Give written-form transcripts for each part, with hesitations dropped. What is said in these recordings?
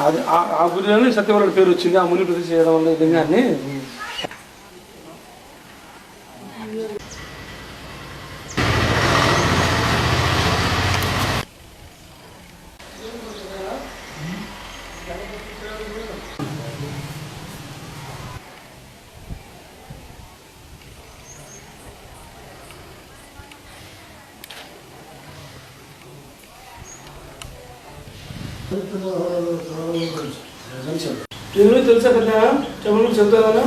అది ఆ గుడిలోనే సత్యవరుడు పేరు వచ్చింది. ఆ ముని ప్రతిష్ఠ చేయడం వల్ల ఈ లింగాన్ని నేను తెలుసా పెద్ద చెవులు చెబుతారా?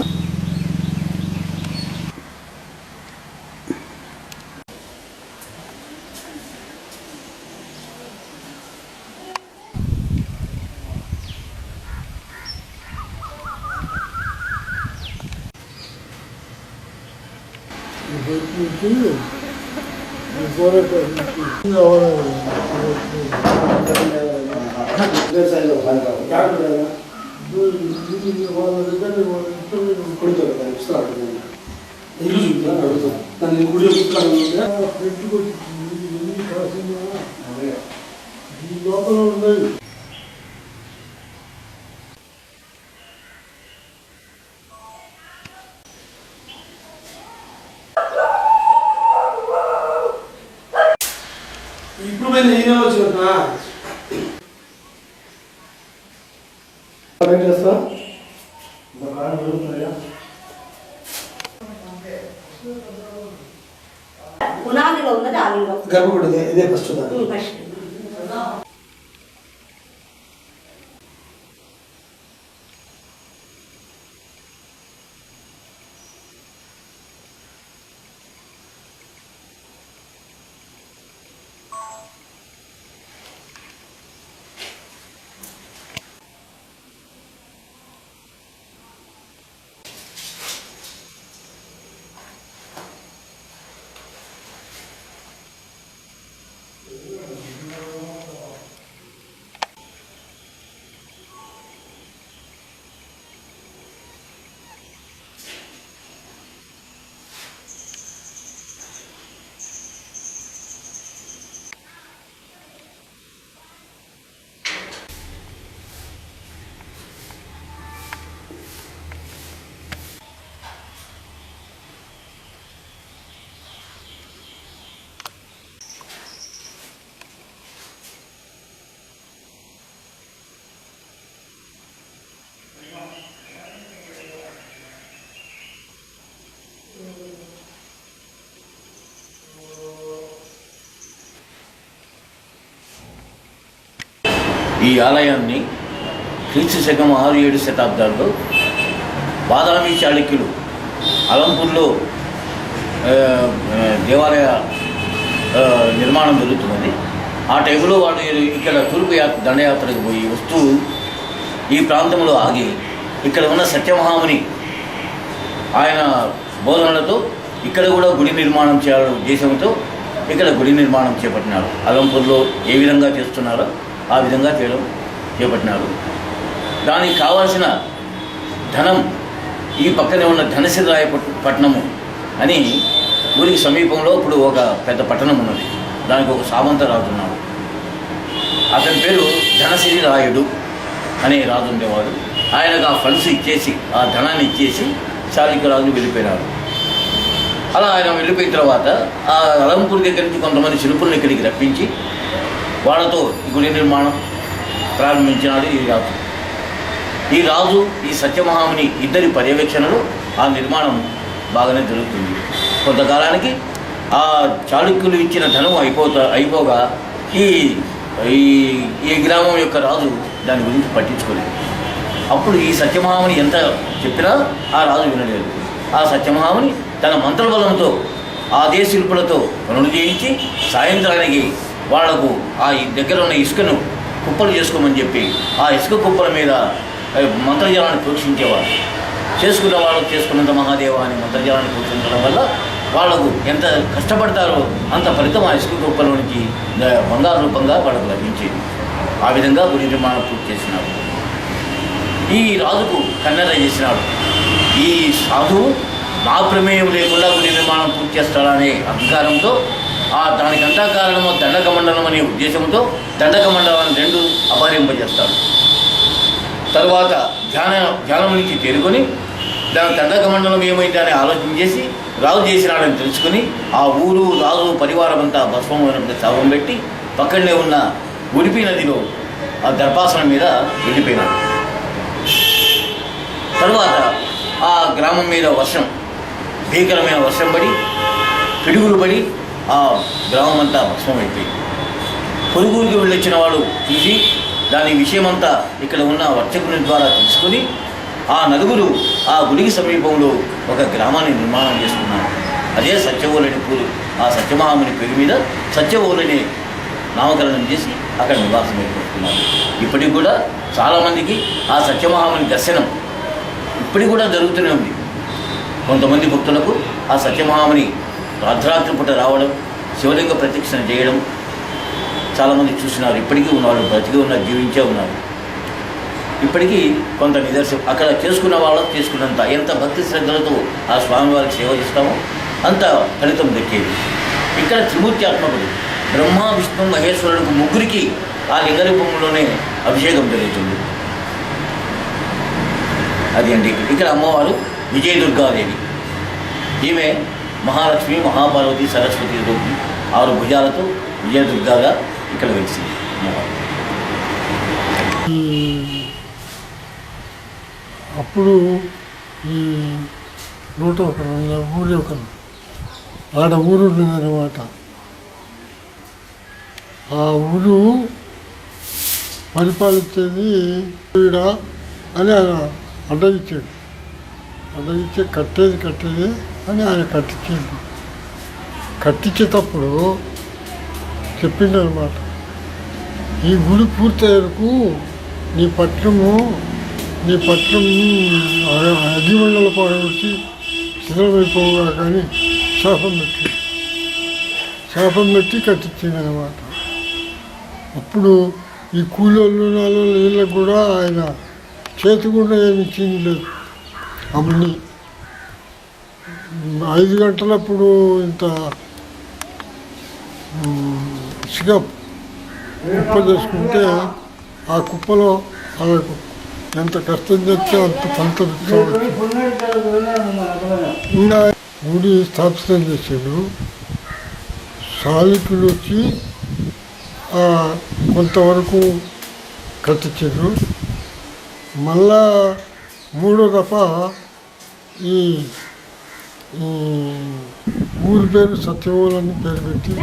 ఇప్పుడు నేను ఏం వచ్చినా చేస్తా పునాదిలో ఉన్నది ఆ లింగం. గర్భగుడి ఇదే ఫస్ట్. ఈ ఆలయాన్ని క్రీస్తు శకం 6-7 శతాబ్దాల్లో బాదామి చాళుక్యులు అలంపూర్లో దేవాలయ నిర్మాణం జరుగుతున్నది. ఆ టైంలో వాళ్ళు ఇక్కడ తూర్పు దండయాత్రకు పోయి వస్తూ ఈ ప్రాంతంలో ఆగి ఇక్కడ ఉన్న సత్యమహాముని ఆయన బోధనలతో ఇక్కడ కూడా గుడి నిర్మాణం చేయాలని ఉద్దేశంతో ఇక్కడ గుడి నిర్మాణం చేపట్టినారు. అలంపూర్లో ఏ విధంగా చేస్తున్నారో ఆ విధంగా చేయడం చేపట్టినారు. దానికి కావాల్సిన ధనం ఈ పక్కనే ఉన్న ధనసిరాయ పట్టణము అని ఊరికి సమీపంలో ఇప్పుడు ఒక పెద్ద పట్టణం ఉన్నది. దానికి ఒక సామంత రాజు ఉన్నాడు. అతని పేరు ధనసిరి రాయుడు అనే రాజు ఉండేవాడు. ఆయనకు ఆ ఫండ్స్ ఇచ్చేసి, ఆ ధనాన్ని ఇచ్చేసి చాళుక్య రాజు వెళ్ళిపోయినాడు. అలా ఆయన వెళ్ళిపోయిన తర్వాత ఆ అలంపూర్ దగ్గర నుంచి కొంతమంది శిల్పులను ఇక్కడికి రప్పించి వాళ్ళతో ఈ గుడి నిర్మాణం ప్రారంభించినాడు ఈ రాజు. ఈ రాజు ఈ సత్యమహాముని ఇద్దరి పర్యవేక్షణలో ఆ నిర్మాణం బాగానే జరుగుతుంది. కొంతకాలానికి ఆ చాళుక్యులు ఇచ్చిన ధనం అయిపోగా ఈ ఈ గ్రామం యొక్క రాజు దాని గురించి పట్టించుకోలేదు. అప్పుడు ఈ సత్యమహాముని ఎంత చెప్పినా ఆ రాజు వినలేదు. ఆ సత్యమహాముని తన మంత్రబలంతో అదే శిల్పులతో పనులు చేయించి సాయంత్రానికి వాళ్లకు ఆ దగ్గర ఉన్న ఇసుకను కుప్పలు చేసుకోమని చెప్పి ఆ ఇసుక కుప్పల మీద మంత్రజలాన్ని ప్రోక్షించేవాడు. చేసుకున్న వాళ్ళు చేసుకున్నంత మహాదేవ అని మంత్రజలాన్ని ప్రోక్షించడం వల్ల వాళ్లకు ఎంత కష్టపడతారో అంత ఫలితం ఆ ఇసుక కుప్పల నుంచి బంగారు రూపంగా వాళ్ళకు లభించేది. ఆ విధంగా గుడి నిర్మాణం పూర్తి చేసినాడు. ఈ రాజుకు కన్నెర చేసినాడు. ఈ సాధువు నా ప్రమేయం లేకుండా గుడి నిర్మాణం పూర్తి చేస్తాడనే అధికారంతో దానికంతా కారణము దండక మండలం అనే ఉద్దేశంతో దండక మండలాన్ని 2 అపహరింపజేస్తాడు. తరువాత ధ్యానం నుంచి చేరుకొని దాని దండక మండలం ఏమైతే అని ఆలోచన చేసి రాజు చేసినాడని తెలుసుకుని ఆ ఊరు రాజు పరివారం అంతా భస్మమైనప్పుడు శవం పెట్టి పక్కనే ఉన్న ఉడిపి నదిలో ఆ దర్భాసనం మీద వెళ్ళిపోయినాడు. తరువాత ఆ గ్రామం మీద భీకరమైన వర్షం పడి పిడుగులు పడి ఆ గ్రామం అంతా భస్మం అయిపోయింది. పొరుగురికి వెళ్ళొచ్చిన వాడు చూసి దాని విషయమంతా ఇక్కడ ఉన్న వర్చకుని ద్వారా తెలుసుకుని ఆ నలుగురు ఆ గుడికి సమీపంలో ఒక గ్రామాన్ని నిర్మాణం చేసుకున్నారు. అదే సత్యవోలని పూరు. ఆ సత్యమహాముని పేరు మీద సత్యవోలని నామకరణం చేసి అక్కడ నివాసం ఏర్పడుతున్నారు. ఇప్పటికి కూడా చాలామందికి ఆ సత్యమహాముని దర్శనం ఇప్పటికి కూడా జరుగుతూనే ఉంది. కొంతమంది భక్తులకు ఆ సత్యమహాముని అర్ధరాత్రి పూట రావడం, శివలింగ ప్రతిక్షణ చేయడం చాలామంది చూసినారు. ఇప్పటికీ ఉన్నవాళ్ళు బ్రతికి ఉన్నారు, జీవించే ఉన్నారు. ఇప్పటికీ కొంత నిదర్శనం అక్కడ చేసుకున్న వాళ్ళకు చేసుకున్నంత ఎంత భక్తి శ్రద్ధలతో ఆ స్వామివారికి సేవ చేస్తామో అంత ఫలితం దక్కేది. ఇక్కడ త్రిమూర్త్యాత్మకుడు బ్రహ్మ విష్ణు మహేశ్వరులకు ముగ్గురికి ఆ లింగరూపంలోనే అభిషేకం జరుగుతుంది. అది అండి. ఇక్కడ అమ్మవారు విజయదుర్గాదేవి. ఈమె మహాలక్ష్మి, మహాపార్వతి, సరస్వతి రూపి 6 భుజాలతో విజయదుర్గాగా ఇక్కడ వెలిసింది అమ్మవారు. అప్పుడు ఈ 101 ఊరి ఆడ ఊరు ఉన్నదన్నమాట. ఆ ఊరు పరిపాలించేది ఈడ అని ఆయన అడ్డగించాడు. అడ్డగించే కట్టేది అని ఆయన కట్టించాడు. కట్టించేటప్పుడు చెప్పిండనమాట, ఈ గుడి పూర్తయ్యేందుకు నీ పట్నం అగ్గిమండల పాడొచ్చి శిథిలమైపోగా కానీ శాపం పెట్టి కట్టించిందనమాట. అప్పుడు ఈ కూలోళ్ళు వీళ్ళకు కూడా ఆయన చేతి కూడా ఏమి ఇచ్చింది లేదు. అమ్మని 5 గంటలప్పుడు ఇంత ఇసుక కుప్ప చేసుకుంటే ఆ కుప్పలో వాళ్ళకు ఎంత కష్టం చేస్తే అంత ఫలితం ఇంకా గుడి స్థాపితం చేశాడు. చాళుక్యులు వచ్చి కొంతవరకు కట్టించారు. మళ్ళా 3వ దఫా ఈ ఊరి పేరు సత్యవోలని పేరు పెట్టి